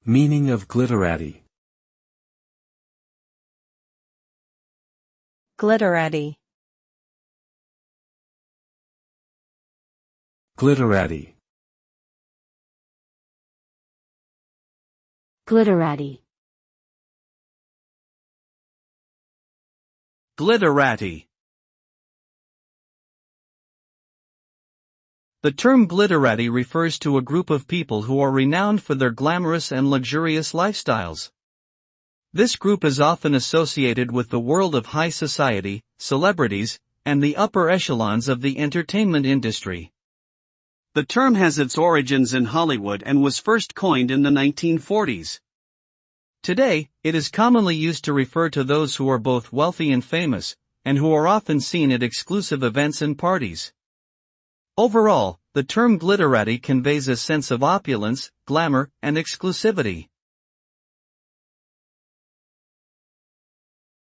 Meaning of glitterati. Glitterati. Glitterati. Glitterati. Glitterati. The term glitterati refers to a group of people who are renowned for their glamorous and luxurious lifestyles. This group is often associated with the world of high society, celebrities, and the upper echelons of the entertainment industry. The term has its origins in Hollywood and was first coined in the 1940s. Today, it is commonly used to refer to those who are both wealthy and famous, and who are often seen at exclusive events and parties. Overall, the term glitterati conveys a sense of opulence, glamour, and exclusivity.